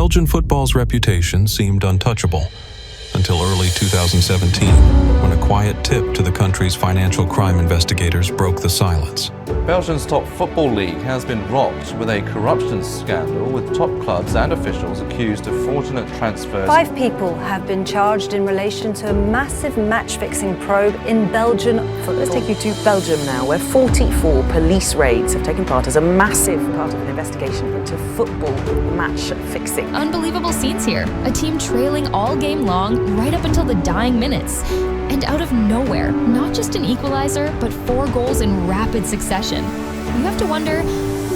Belgian football's reputation seemed untouchable until early 2017, when a quiet tip to the country's financial crime investigators broke the silence. Belgium's top football league has been rocked with a corruption scandal, with top clubs and officials accused of fraudulent transfers. 5 people have been charged in relation to a massive match-fixing probe in Belgian football. Let's take you to Belgium now, where 44 police raids have taken part as a massive part of an investigation into football match fixing. Unbelievable scenes here. A team trailing all game long, right up until the dying minutes. And out of nowhere, not just an equalizer, but 4 goals in rapid succession. You have to wonder,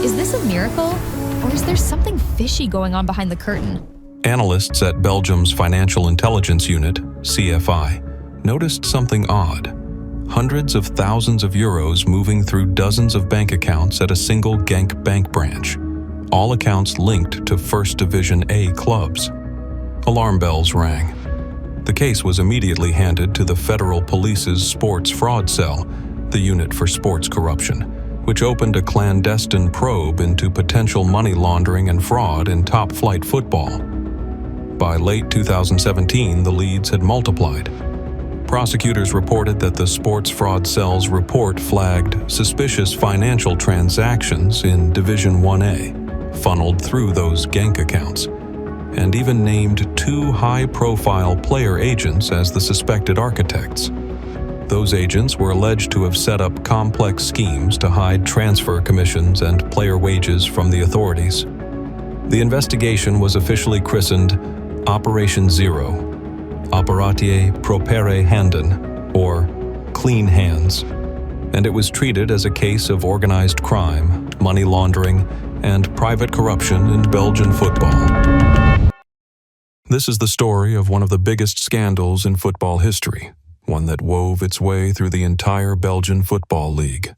is this a miracle? Or is there something fishy going on behind the curtain? Analysts at Belgium's Financial Intelligence Unit, CFI, noticed something odd. Hundreds of thousands of euros moving through dozens of bank accounts at a single Genk bank branch. All accounts linked to First Division A clubs. Alarm bells rang. The case was immediately handed to the Federal Police's Sports Fraud Cell, the unit for sports corruption, which opened a clandestine probe into potential money laundering and fraud in top-flight football. By late 2017, the leads had multiplied. Prosecutors reported that the Sports Fraud Cell's report flagged suspicious financial transactions in Division 1A, funneled through those Genk accounts, and even named 2 high-profile player agents as the suspected architects. Those agents were alleged to have set up complex schemes to hide transfer commissions and player wages from the authorities. The investigation was officially christened Operation Zero, Operatie Propere Handen, or Clean Hands, and it was treated as a case of organized crime, money laundering, and private corruption in Belgian football. This is the story of one of the biggest scandals in football history, one that wove its way through the entire Belgian Football League.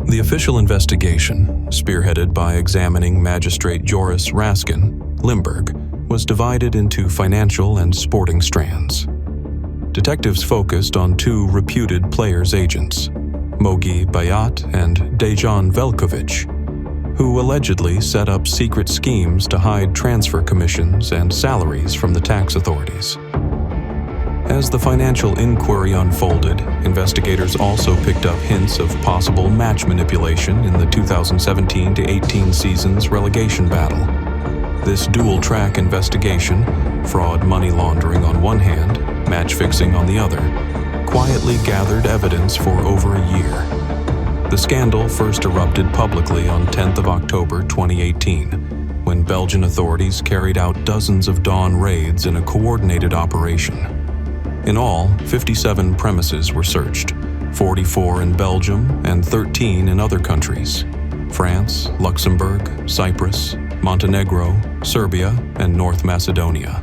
The official investigation, spearheaded by examining magistrate Joris Raskin, Limburg, was divided into financial and sporting strands. Detectives focused on 2 reputed players' agents, Mogi Bayat and Dejan Velkovic, who allegedly set up secret schemes to hide transfer commissions and salaries from the tax authorities. As the financial inquiry unfolded, investigators also picked up hints of possible match manipulation in the 2017-18 season's relegation battle. This dual-track investigation, fraud money laundering on one hand, match fixing on the other, quietly gathered evidence for over a year. The scandal first erupted publicly on 10th of October 2018, when Belgian authorities carried out dozens of dawn raids in a coordinated operation. In all, 57 premises were searched, 44 in Belgium and 13 in other countries: France, Luxembourg, Cyprus, Montenegro, Serbia, and North Macedonia.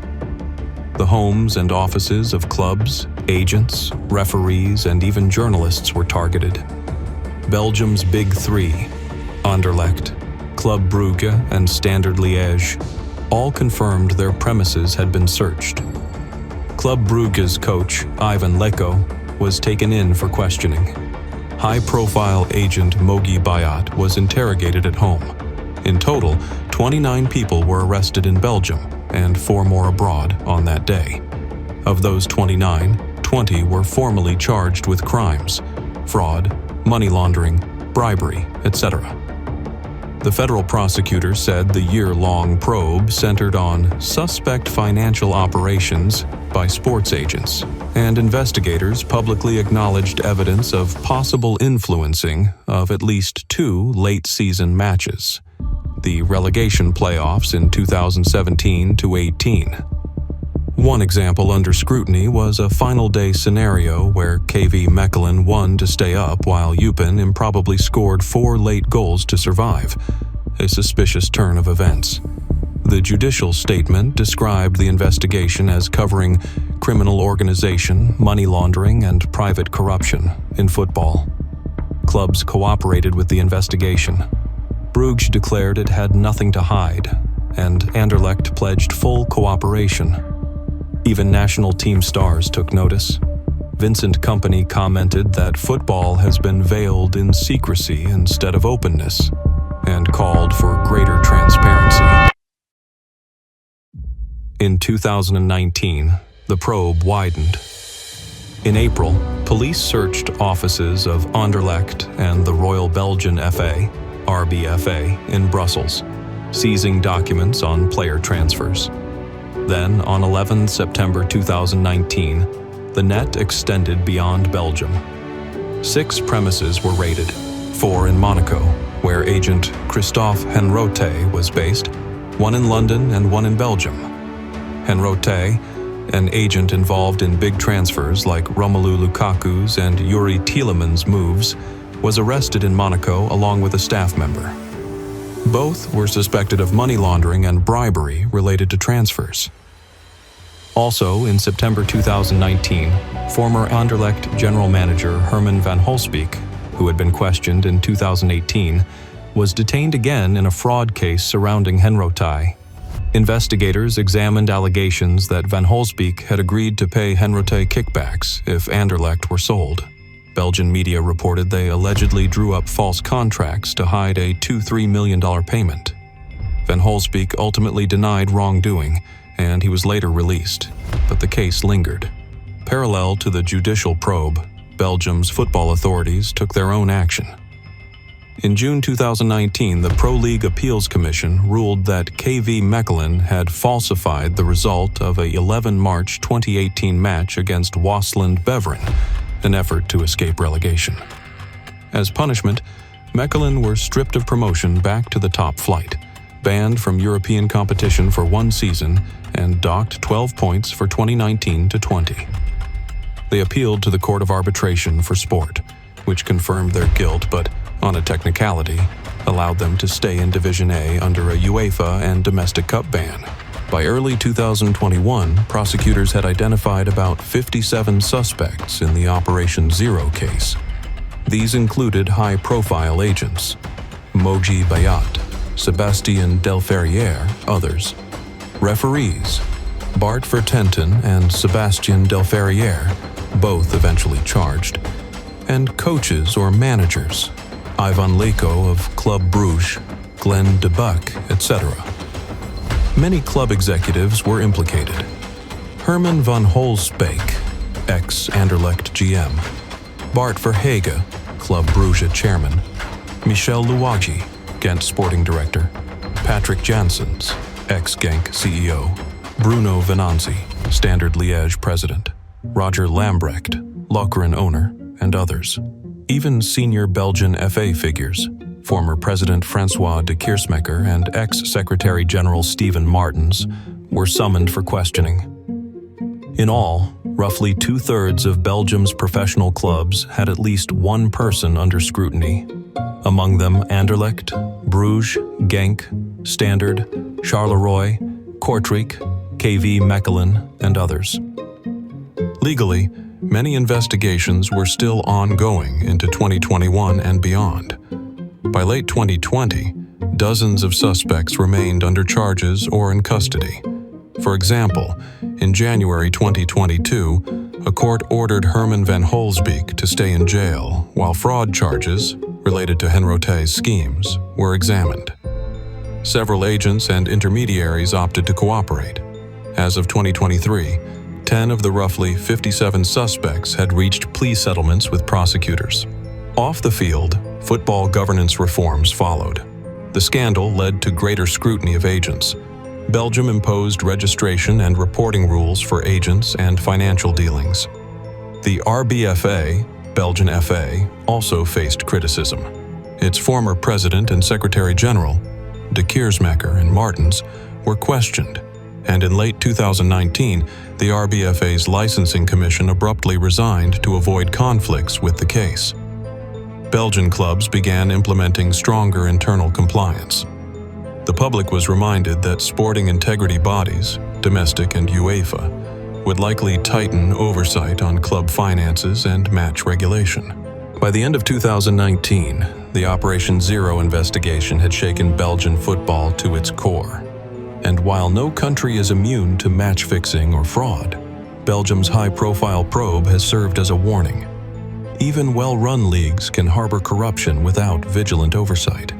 The homes and offices of clubs, agents, referees, and even journalists were targeted. Belgium's Big Three, Anderlecht, Club Brugge, and Standard Liège, all confirmed their premises had been searched. Club Brugge's coach, Ivan Leko, was taken in for questioning. High-profile agent Mogi Bayat was interrogated at home. In total, 29 people were arrested in Belgium, and 4 more abroad on that day. Of those 29, 20 were formally charged with crimes: fraud, money laundering, bribery, etc. The federal prosecutor said the year-long probe centered on suspect financial operations by sports agents, and investigators publicly acknowledged evidence of possible influencing of at least 2 late-season matches: the relegation playoffs in 2017-18. One example under scrutiny was a final-day scenario where KV Mechelen won to stay up while Eupen improbably scored 4 late goals to survive, a suspicious turn of events. The judicial statement described the investigation as covering criminal organization, money laundering, and private corruption in football. Clubs cooperated with the investigation. Brugge declared it had nothing to hide, and Anderlecht pledged full cooperation. Even national team stars took notice. Vincent Kompany commented that football has been veiled in secrecy instead of openness, and called for greater transparency. In 2019, the probe widened. In April, police searched offices of Anderlecht and the Royal Belgian FA, RBFA, in Brussels, seizing documents on player transfers. Then, on 11 September 2019, the net extended beyond Belgium. 6 premises were raided, 4 in Monaco, where agent Christophe Henrote was based, 1 in London and 1 in Belgium. Henrote, an agent involved in big transfers like Romelu Lukaku's and Yuri Tielemans' moves, was arrested in Monaco along with a staff member. Both were suspected of money laundering and bribery related to transfers. Also, in September 2019, former Anderlecht general manager Herman van Holsbeek, who had been questioned in 2018, was detained again in a fraud case surrounding Henrote. Investigators examined allegations that van Holsbeek had agreed to pay Henrote kickbacks if Anderlecht were sold. Belgian media reported they allegedly drew up false contracts to hide a $2-3 million payment. Van Holsbeek ultimately denied wrongdoing, and he was later released, but the case lingered. Parallel to the judicial probe, Belgium's football authorities took their own action. In June 2019, the Pro League Appeals Commission ruled that KV Mechelen had falsified the result of a 11 March 2018 match against Waasland Beveren, an effort to escape relegation. As punishment, Mechelen were stripped of promotion back to the top flight, banned from European competition for 1 season, and docked 12 points for 2019-20. They appealed to the Court of Arbitration for Sport, which confirmed their guilt but, on a technicality, allowed them to stay in Division A under a UEFA and domestic cup ban. By early 2021, prosecutors had identified about 57 suspects in the Operation Zero case. These included high-profile agents: Moji Bayat, Sebastien Delferrière, others; referees, Bart Vertenten and Sebastien Delferrière, both eventually charged; and coaches or managers, Ivan Leko of Club Bruges, Glenn de Buck, etc. Many club executives were implicated. Herman van Holsbeek, ex-Anderlecht GM; Bart Verhage, Club Bruges chairman; Michel Louwagie, Ghent sporting director; Patrick Janssens, ex-Genk CEO; Bruno Venanzi, Standard Liège president; Roger Lambrecht, Lokeren owner, and others. Even senior Belgian FA figures, former President Francois de Keersmaeker and ex-Secretary General Steven Martens, were summoned for questioning. In all, roughly 2/3 of Belgium's professional clubs had at least one person under scrutiny. Among them Anderlecht, Bruges, Genk, Standard, Charleroi, Kortrijk, KV Mechelen, and others. Legally, many investigations were still ongoing into 2021 and beyond. By late 2020, dozens of suspects remained under charges or in custody. For example, in January 2022, a court ordered Herman van Holsbeek to stay in jail while fraud charges, related to Henrote's schemes, were examined. Several agents and intermediaries opted to cooperate. As of 2023, 10 of the roughly 57 suspects had reached plea settlements with prosecutors. Off the field, football governance reforms followed. The scandal led to greater scrutiny of agents. Belgium imposed registration and reporting rules for agents and financial dealings. The RBFA, Belgian FA, also faced criticism. Its former president and secretary general, de Keersmaeker and Martens, were questioned, and in late 2019, the RBFA's licensing commission abruptly resigned to avoid conflicts with the case. Belgian clubs began implementing stronger internal compliance. The public was reminded that sporting integrity bodies, domestic and UEFA, would likely tighten oversight on club finances and match regulation. By the end of 2019, the Operation Zero investigation had shaken Belgian football to its core. And while no country is immune to match fixing or fraud, Belgium's high-profile probe has served as a warning. Even well-run leagues can harbor corruption without vigilant oversight.